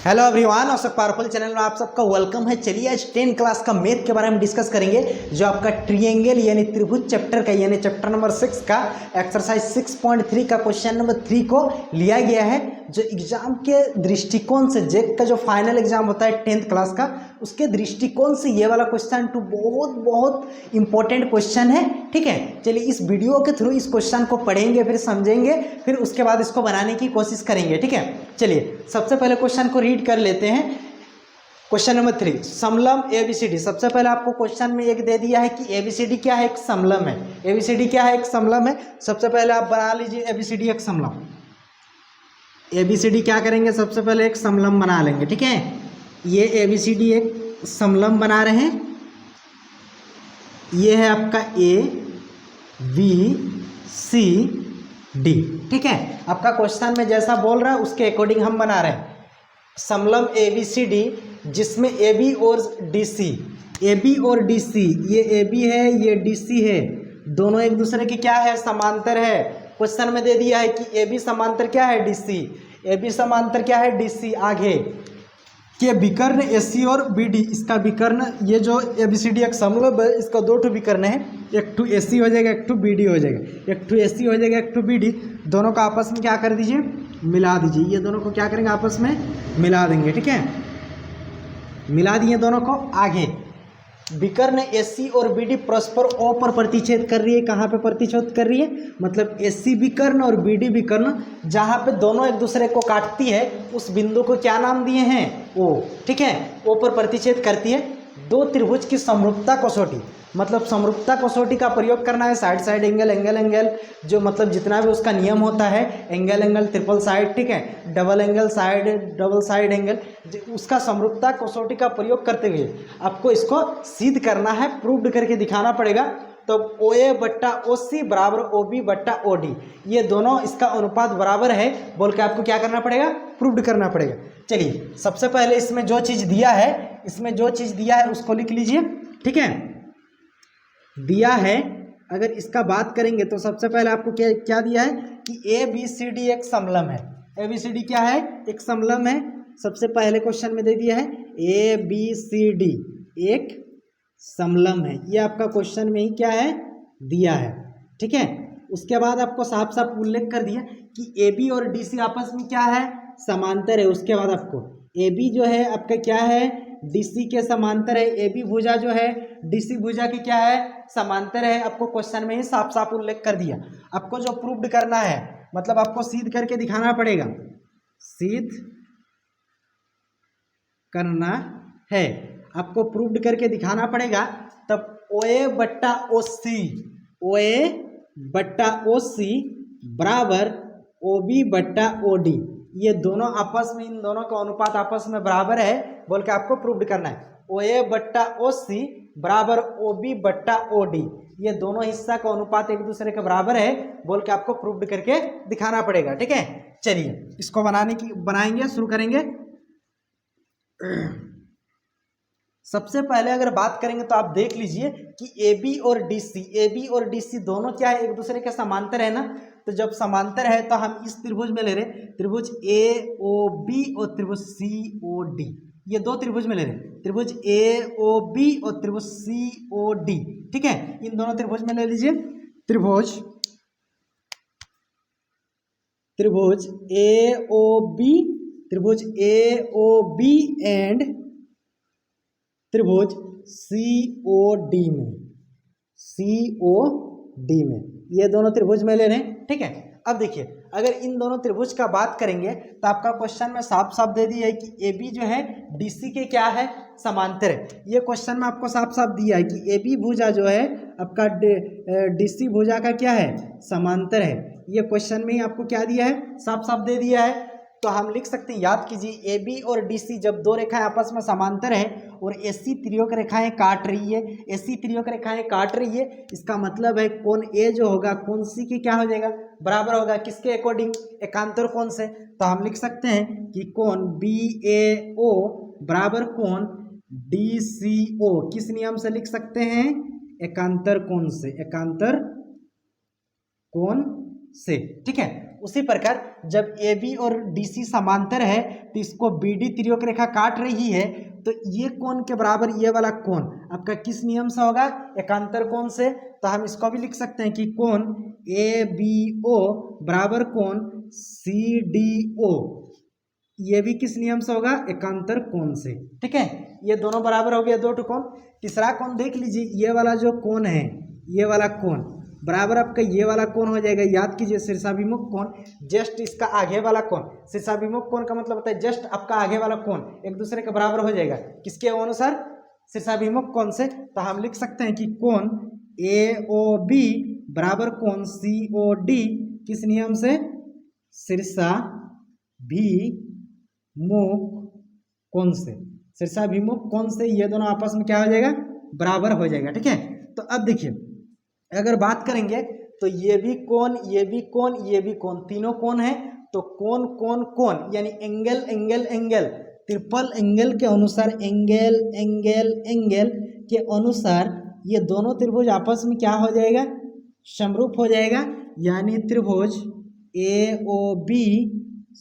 Hello everyone, और सब powerful channel में आप सबका वेलकम है। चलिए आज 10 क्लास का मैथ के बारे में डिस्कस करेंगे, जो आपका ट्रिएंगल यानी त्रिभुज चैप्टर का यानी चैप्टर नंबर 6 का एक्सरसाइज 6.3 का क्वेश्चन नंबर 3 को लिया गया है। जो एग्जाम के दृष्टिकोण से, जेक का जो फाइनल एग्जाम होता है 10th क्लास का, उसके दृष्टिकोण से ये वाला क्वेश्चन तो बहुत बहुत इंपॉर्टेंट क्वेश्चन है। ठीक है, चलिए इस वीडियो के थ्रू इस क्वेश्चन को पढ़ेंगे, फिर समझेंगे, फिर उसके बाद इसको बनाने की कोशिश करेंगे। ठीक है, चलिए सबसे पहले क्वेश्चन को रीड कर लेते हैं। क्वेश्चन नंबर 3, समलम एबीसीडी। सबसे पहले आपको क्वेश्चन में एक दे दिया है कि एबीसीडी क्या है, एक समलम है। एबीसीडी क्या है, एक समलम है। सबसे पहले आप बना लीजिए एबीसीडी एक समलम। एबीसीडी क्या करेंगे, सबसे पहले एक समलम बना लेंगे। ठीक है, ये एबीसीडी एक समलम बना रहे हैं। ये है आपका ए बी सी डी। ठीक है, आपका क्वेश्चन में जैसा बोल रहा है उसके अकॉर्डिंग हम बना रहे हैं समलम ए बी सी डी, जिसमें ए बी और डी सी, ए बी और डी सी, ये ए बी है, ये डी सी है, दोनों एक दूसरे की क्या है, समांतर है। क्वेश्चन में दे दिया है कि ए बी समांतर क्या है, डी सी, ए बी समांतर क्या है, डी सी। आगे के विकर्ण ए सी और बी डी, इसका विकर्ण, ये जो ए बी सी डी एक समलंब है, इसका दो ठो विकर्ण है, एक टू ए सी हो जाएगा, एक टू बी डी हो जाएगा। एक टू ए सी हो जाएगा, एक टू बी डी, दोनों का आपस में क्या कर दीजिए, मिला दीजिए। ये दोनों को क्या करेंगे, आपस में मिला देंगे। ठीक है, मिला दिए दोनों को। आगे विकर्ण ए सी और बी डी परस्पर ओ पर प्रतिच्छेद कर रही है। कहाँ पे प्रतिच्छेद कर रही है, मतलब ए सी विकर्ण और बी डी विकर्ण, जहाँ पे दोनों एक दूसरे को काटती है उस बिंदु को क्या नाम दिए हैं, ओ। ठीक है, ओ पर प्रतिच्छेद करती है। दो त्रिभुज की समरूपता कसौटी, मतलब समरूपता कसौटी का प्रयोग करना है। Side side angle, angle angle, जो मतलब जितना भी उसका नियम होता है, एंगल एंगल ट्रिपल साइड, ठीक है, double angle side, double side angle, उसका समरूपता कसौटी का प्रयोग करते हुए आपको इसको सिद्ध करना है, प्रूव्ड करके दिखाना पड़ेगा। तो ओ ए बट्टा ओ सी बराबर ओ बी बट्टा ओ डी, ये दोनों इसका अनुपात बराबर है बोल के आपको क्या करना पड़ेगा, प्रूव्ड करना पड़ेगा। चलिए सबसे पहले इसमें जो चीज़ दिया है, इसमें जो चीज़ दिया है उसको लिख लीजिए। ठीक है, दिया है, अगर इसका बात करेंगे तो सबसे पहले आपको क्या क्या दिया है कि ए बी सी डी एक समलम है। ए बी सी डी क्या है, एक समलम है। सबसे पहले क्वेश्चन में दे दिया है ए बी सी डी एक समलम है, ये आपका क्वेश्चन में ही क्या है, दिया है। ठीक है, उसके बाद आपको साफ साफ उल्लेख कर दिया कि ए बी और डी सी आपस में क्या है, समांतर है। उसके बाद आपको ए बी जो है आपका क्या है, डी सी के समांतर है। ए बी भुजा जो है डी सी भुजा की क्या है, समांतर है। आपको क्वेश्चन में ही साफ साफ उल्लेख कर दिया। आपको जो प्रूव्ड करना है, मतलब आपको सिद्ध करके दिखाना पड़ेगा, सिद्ध करना है, आपको प्रूव्ड करके दिखाना पड़ेगा। तब ओ ए बट्टा ओ सी, ओ ए बट्टा ओ सी बराबर ओ बी बट्टा ओ डी, ये दोनों आपस में, इन दोनों का अनुपात आपस में बराबर है बोल के आपको प्रूव्ड करना है। ओ ए बट्टा ओ सी बराबर ओ बी बट्टा ओ डी, ये दोनों हिस्सा का अनुपात एक दूसरे के बराबर है बोल के आपको प्रूव्ड करके दिखाना पड़ेगा। ठीक है, चलिए इसको बनाएंगे, शुरू करेंगे। सबसे पहले अगर बात करेंगे तो आप देख लीजिए कि ए बी और डी सी, ए बी और डी सी दोनों क्या है, एक दूसरे के समांतर है ना। तो जब समांतर है तो हम इस त्रिभुज में ले रहे, त्रिभुज ए ओ बी और त्रिभुज सी ओ डी, ये दो त्रिभुज में ले रहे, त्रिभुज ए ओ बी और त्रिभुज सी ओ डी। ठीक है, इन दोनों त्रिभुज में ले लीजिए, त्रिभुज त्रिभुज ए ओ बी, त्रिभुज ए ओ बी एंड त्रिभुज सी ओ डी में, सी ओ डी में, ये दोनों त्रिभुज में ले रहे हैं। ठीक है, अब देखिए अगर इन दोनों त्रिभुज का बात करेंगे तो आपका क्वेश्चन में साफ साफ दे दिया है कि ए बी जो है डी सी के क्या है, समांतर है। ये क्वेश्चन में आपको साफ साफ दिया है कि ए बी भुजा जो है आपका डी सी भुजा का क्या है, समांतर है। ये क्वेश्चन में ही आपको क्या दिया है, साफ साफ दे दिया है। तो हम लिख सकते हैं, याद कीजिए, ए बी और डी सी जब दो रेखाएं आपस में समांतर है और ए सी त्रियोक रेखाएं काट रही है, ए सी त्रियोक रेखाएं काट रही है, इसका मतलब है कोण ए जो होगा कोण सी की क्या हो जाएगा, बराबर होगा किसके अकॉर्डिंग, एकांतर कोण से। तो हम लिख सकते हैं कि कोण बी ए ओ बराबर कोण डी सी ओ, किस नियम से लिख सकते हैं, एकांतर कोण से, एकांतर कोण से। ठीक है, उसी प्रकार जब ए बी और डी सी समांतर है तो इसको बी डी तिर्यक रेखा काट रही है, तो ये कोण के बराबर ये वाला कोण आपका किस नियम से होगा? एकांतर कोण से। तो हम इसको भी लिख सकते हैं कि कोण ए बी ओ बराबर कोण सी डी ओ, ये भी किस नियम से होगा? एकांतर कोण से। ठीक है, ये दोनों बराबर हो गया, दो टू कोण। तीसरा कोण देख लीजिए, ये वाला जो कोण है, ये वाला कोण बराबर आपका ये वाला कोण हो जाएगा। याद कीजिए शीर्षाभिमुख कोण जस्ट इसका आगे वाला कोण, शीर्षाभिमुख कोण का मतलब होता है जस्ट आपका आगे वाला कोण एक दूसरे के बराबर हो जाएगा। किसके अनुसार? शीर्षाभिमुख कोण से। तो हम लिख सकते हैं कि कोण ए ओ बी बराबर कोण सी ओ डी किस नियम से? शीर्षाभिमुख कोण से। शीर्षाभिमुख कोण से ये दोनों आपस में क्या हो जाएगा? बराबर हो जाएगा। ठीक है, तो अब देखिए अगर बात करेंगे तो ये भी कोण, ये भी कोण, ये भी कोण, तीनों कोण है। तो कोण कोण कोण यानी angle angle angle, triple angle के अनुसार, एंगल एंगल एंगल के अनुसार ये दोनों त्रिभुज आपस में क्या हो जाएगा? समरूप हो जाएगा। यानी त्रिभुज ए ओ बी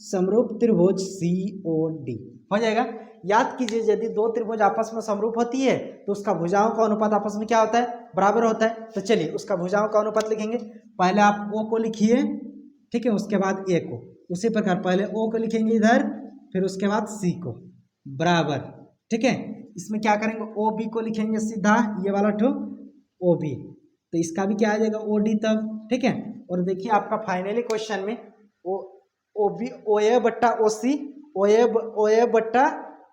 समरूप त्रिभुज सी ओ डी हो जाएगा। याद कीजिए यदि दो त्रिभुज आपस में समरूप होती है तो उसका भुजाओं का अनुपात आपस में क्या होता है? बराबर होता है। तो चलिए उसका भुजाओं का अनुपात लिखेंगे। पहले आप ओ को लिखिए, ठीक है, उसके बाद ए को। उसी प्रकार पहले ओ को लिखेंगे इधर, फिर उसके बाद सी को, बराबर। ठीक है, इसमें क्या करेंगे? ओ बी को लिखेंगे सीधा, ये वाला ठो ओ बी, तो इसका भी क्या आ जाएगा? ओ डी तब। ठीक है, और देखिए आपका फाइनली क्वेश्चन में ओ बी ओ ए बट्टा ओ सी, ओ ए बट्टा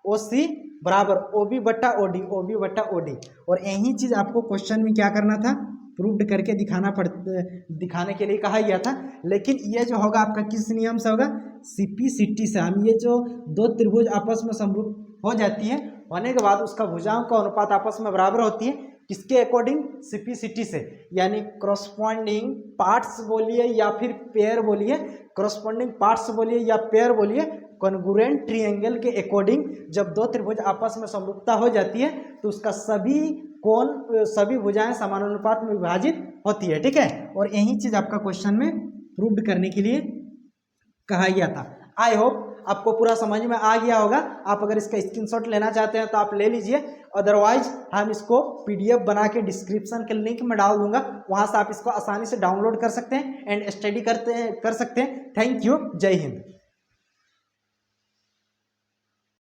ओ सी बराबर ओ बी बट्टा ओ डी, ओ बी बट्टा ओ डी। और यही चीज आपको क्वेश्चन में क्या करना था? प्रूव्ड करके दिखाने के लिए कहा गया था। लेकिन ये जो होगा आपका किस नियम से होगा? सीपीसीटी से। हम ये जो दो त्रिभुज आपस में समरूप हो जाती है, होने के बाद उसका भुजाओं का अनुपात आपस में बराबर होती है, किसके अकॉर्डिंग? सीपीसीटी से। यानी क्रॉसपॉन्डिंग पार्ट्स बोलिए या फिर पेयर बोलिए, क्रॉसपॉन्डिंग पार्ट्स बोलिए या पेयर बोलिए, कॉन्ग्रुएंट ट्रायंगल के अकॉर्डिंग जब दो त्रिभुज आपस में समरूपता हो जाती है तो उसका सभी कोण, सभी भुजाएं समानुपात में विभाजित होती है। ठीक है, और यही चीज आपका क्वेश्चन में प्रूव्ड करने के लिए कहा गया था। आई होप आपको पूरा समझ में आ गया होगा। आप अगर इसका स्क्रीनशॉट लेना चाहते हैं तो आप ले लीजिए, अदरवाइज हम इसको पीडीएफ बना के डिस्क्रिप्शन के लिंक में डाल दूंगा, वहां से आप इसको आसानी से डाउनलोड कर सकते हैं एंड स्टडी कर सकते हैं। थैंक यू, जय हिंद।